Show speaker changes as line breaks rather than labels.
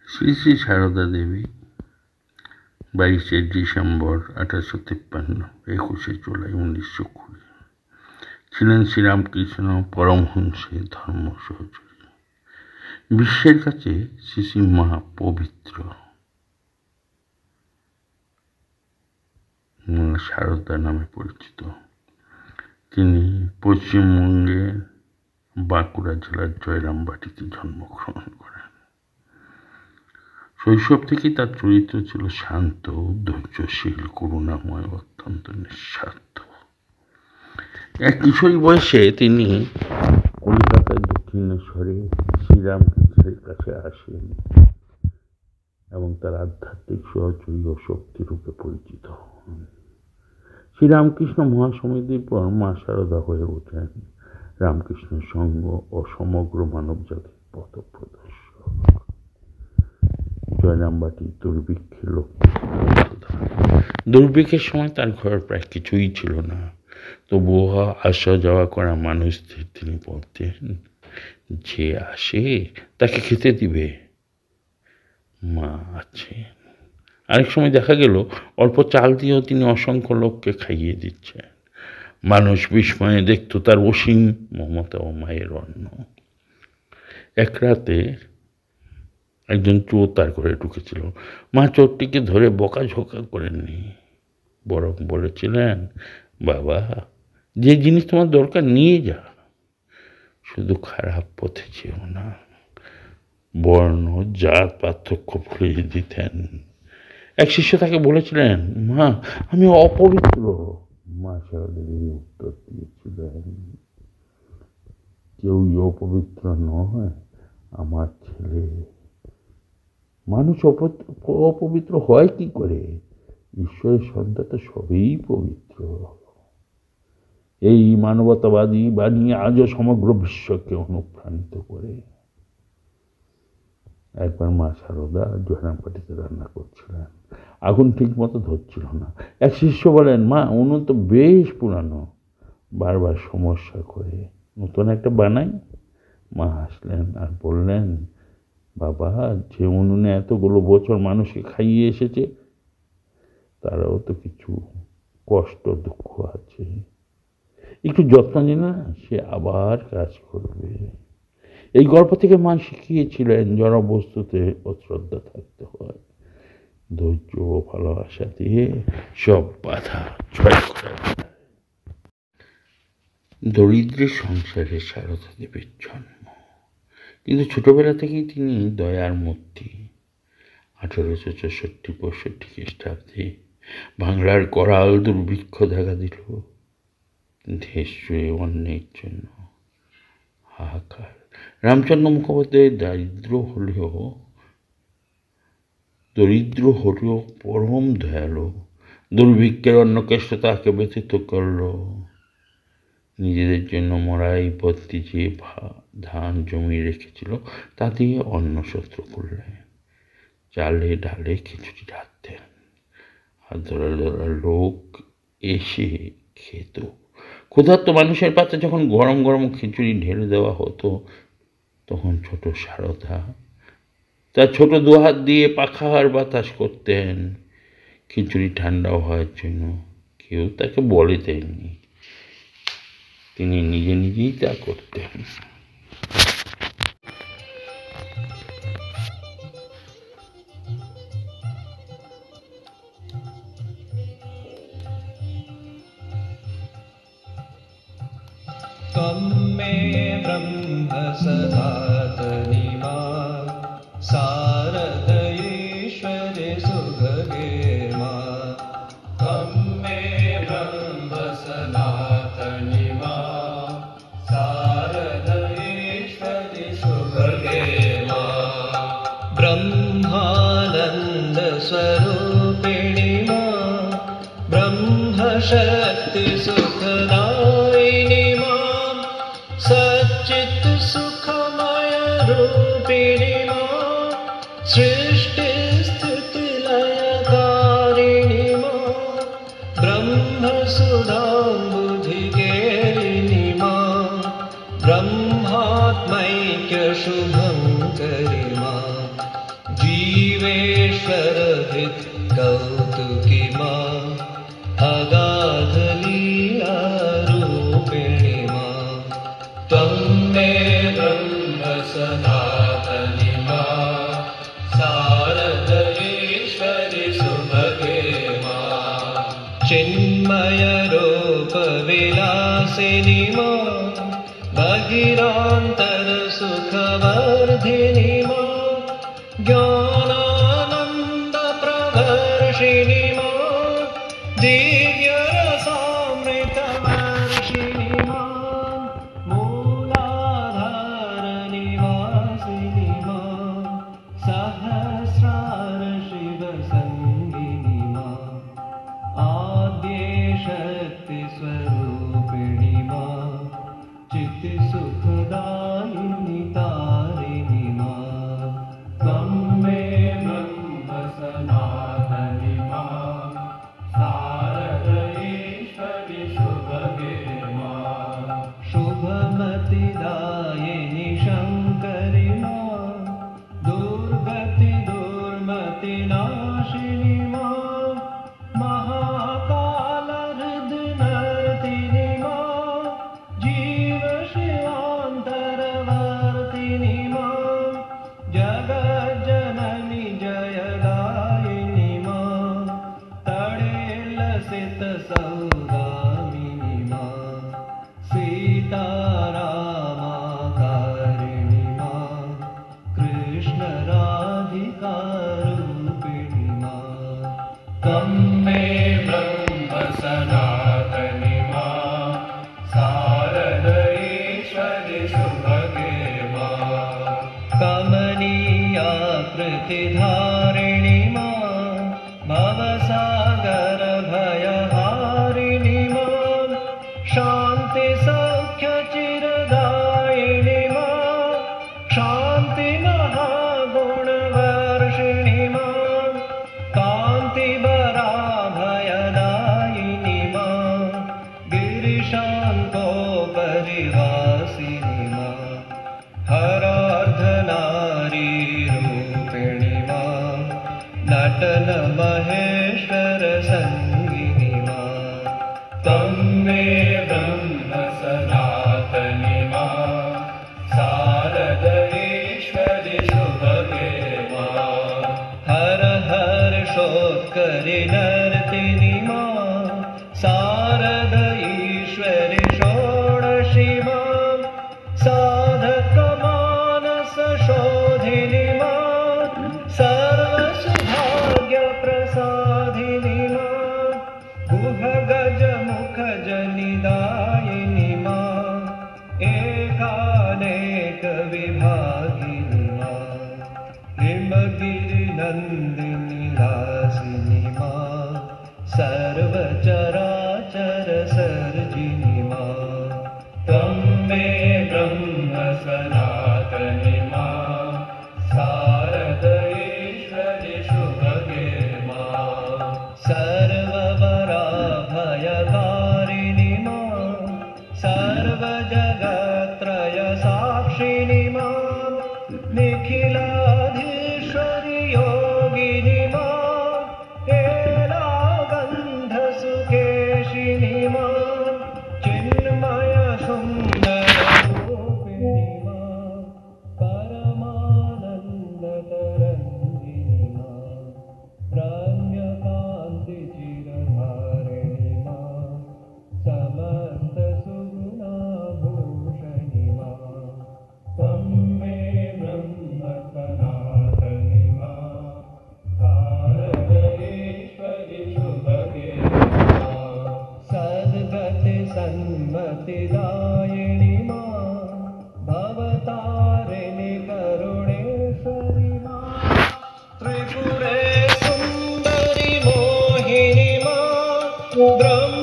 Shri Shri Sarada Devi 22শে December 1853, 21শে July 1920 ছিলেন শ্রীরামকৃষ্ণ পরমহংসের ধর্ম সহচরী। বিশ্বের কাছে শ্রী শ্রী মা পবিত্র সারদা নামে পরিচিত। তিনি পশ্চিমবঙ্গের বাঁকুড়া জেলার জয়রামবাটিতে জন্মগ্রহণ করেন। শৈশব থেকেই তার চরিত্র ছিল শান্ত, ধৈর্যশীল, করুণাময়, অত্যন্ত নিঃস্বার্থ। এক কিশোরী বয়সে তিনি কলকাতার দক্ষিণেশ্বরে শ্রীরামকৃষ্ণের কাছে আসেন এবং তার আধ্যাত্মিক সহচরী ও শক্তিরূপে পরিচিত হন। শ্রীরামকৃষ্ণ মহাসমাধির পর মা সারদা হয়ে ওঠেন রামকৃষ্ণ সঙ্গ ও সমগ্র মানব জাতির পথপ্রদর্শক। জয়রামবাটি দুর্ভিক্ষের লক্ষ্যে দুর্ভিক্ষের সময় তার ঘরে প্রায় কিছুই ছিল না, তবুও আসা যাওয়া করা মানুষদের তিনি বলতেন, যে আসে তাকে খেতে দিবে, মা আছে। আরেক সময় দেখা গেল অল্প চাল দিয়েও তিনি অসংখ্য লোককে খাইয়ে দিচ্ছেন। মানুষ বিস্ময়ে দেখত তার অসীম মমতা ও মায়ের অন্ন। এক রাতে একজন চোর তার ঘরে ঢুকেছিল। মা চোরটিকে ধরে বকাঝোকা করেননি, বরং বলেছিলেন, বাবা, যে জিনিস তোমার দরকার নিয়ে যা, শুধু খারাপ পথে যেও না। বর্ণ জাত পার্থক্য ভুলিয়ে দিতেন। এক শিষ্য তাকে বলেছিলেন, মা, আমি অপবিত্র। মা সারদা দেবী উত্তর দিয়েছিলেন, কেউই অপবিত্র নয়, আমার ছেলে। মানুষ অপবিত্র হয় কি করে? ঈশ্বরের সন্তান তো সবই পবিত্র। এই মানবতাবাদী বাণী আজও সমগ্র বিশ্বকে অনুপ্রাণিত করে। একবার মা সারদা জয়রামবাটিতে রান্না করছিলেন, আগুন ঠিক মতো ধরছিল না। এক শিষ্য বলেন, মা, উনুন তো বেশ পুরানো, বারবার সমস্যা করে, নতুন একটা বানাই। মা হাসলেন আর বললেন, বাবা, যে উনুনে এতগুলো বছর মানুষকে খাইয়ে এসেছে, তারাও তো কিছু কষ্ট দুঃখ আছে, একটু যত্ন নিলে না, সে আবার কাজ করবে। এই গল্প থেকে মা শিখিয়েছিলেন জড়বস্তুতে অশ্রদ্ধা থাকতে হয়, ধৈর্য ও ভালোবাসা দিয়ে সব বাধা জয় করা যায়। দরিদ্রের সংসারে সারদা দেবীর জন্ম, কিন্তু ছোটবেলা থেকেই তিনি দয়ার মূর্তি। 1864 খ্রিস্টাব্দে বাংলার করাল দুর্ভিক্ষ দেখা দিল। দেশ জুড়ে অন্যের জন্য হাহাকার। রামচন্দ্র মুখোপাধ্যায়ের দরিদ্র হলেও পরম দয়ালু। দুর্ভিক্ষের অন্য কেষ্ট তাকে ব্যথিত করল। নিজেদের জন্য মরাই ভর্তি যে ধান জমি রেখেছিল, তা দিয়ে অন্ন সত্র করলেন। চালে ডালে খিচুড়ি রাখতেন, আর ধরা ধরা লোক এসে খেত। ক্ষুধার্ত মানুষের পাতে যখন গরম গরম খিচুড়ি ঢেলে দেওয়া হতো, তখন ছোট সারদা তার ছোট দুহাত দিয়ে পাখার বাতাস করতেন খিচুড়ি ঠান্ডা হওয়ার জন্য। কেউ তাকে বলে দেয়নি, তিনি নিজে নিজেই তা করতেন।
त्वं मे ब्रह्म सनातनी मा शारदईश्वरि सुभगे मा। त्वं मे ब्रह्म सनातनी मा शारदईश्वरि सुभगे मा। ब्रह्मानन्द स्वरूपिणी मा ब्रह्मशक्ति सुखदायिनी मा। सच्चित् सुखमय रूपिणी मा सृष्टि स्थिति लयकारिणी मा। ब्रह्मसुधाम्बुधिकेलिनी मा ब्रह्मात्मैक्य शुभङ्करि मा। सर्वेश्वरधित कौतुकी माँ अगाध लीला रूपिणी माँ त्वं मे ब्रह्म सनातनी माँ शारदेश्वरि सुभगे माँ चिन्मय रूप विलासिनी माँ भगीरान्तर सुखवर्धिनी माँ ज्ञानानन्द प्रवर्षिणी माँ दिव्य रसामृतवर्षिणी माँ मूलाधार निवासिनी माँ सहस्रार शिव संगिनी माँ आद्य शक्ति स्वरूपिणी माँ चित्त सुखदायिनी तारिणी माँ त्वं मे ब्रह्म सनातनी माँ शारदेश्वरि सुभगे माँ शुभमतिदायिनी शङ्करि माँ दुर्गति दुर्मति नाशिनी माँ महाकाल हृदनर्तिनी माँ जीव शिवान्तरवर्तिनी माँ जगज्जननी जयदायिनी माँ तडेलसित सौदामिनी माँ सीतारामाकारिणी माँ कृष्ण राधिकारूपिणी माँ त्वं मे ब्रह्म सनातनी माँ शारदेश्वरि सुभगे माँ कमनीयाकृतिधारिणी माँ भवसागर भयहारिणी माँ शान्ति सौख्य चिरदायिनी माँ शान्ति महागुणवर्षिणी माँ कान्ति भयदायिनी माँ गिरिशान्तोपरिवासिनी माँ हरार्धनारी रूपिणी माँ नटन महेश्वर संगिनी माँ त्वं मे ब्रह्म सनातनी माँ शारदेश्वरि सुभगे माँ हर हर्षोत्करि नर्तिनी माँ शारद ईश्वरि षोडशी माँ साधक मानस शोधिनी माँ सर्वसुभाग्य प्रसादिनी माँ गुह गज मुख जनिदायिनी माँ एकानेक विभागिनी माँ हिमगिरि नन्दिनी लासिनी माँ सर्वचराचर सर्जिनी माँ त्वं मे ब्रह्म सनातनी माँ शारदेश्वरि सुभगे माँ सर्ववराभयकारिणी माँ सर्वजगत्त्रय साक्षिणी माँ निखिलाधीश्वरि योगिनी माँ एलागन्धसुकेशिनी माँ चिन्मय सुन्दर रूपिणी माँ परमानन्दतरङ्गिनी माँ रम्यकान्ति चिरधारिणी माँ समस्त सुगुणाभूषणी माँ त्वं मे ब्रह्म सनातनी माँ शारदेश्वरि सुभगे माँ सद्गति सन्मतिदायिनी माँ भवतारिणि करुणेश्वरि माँ त्रिपुरे सुन्दरि मोहिनी माँ ब्रह्म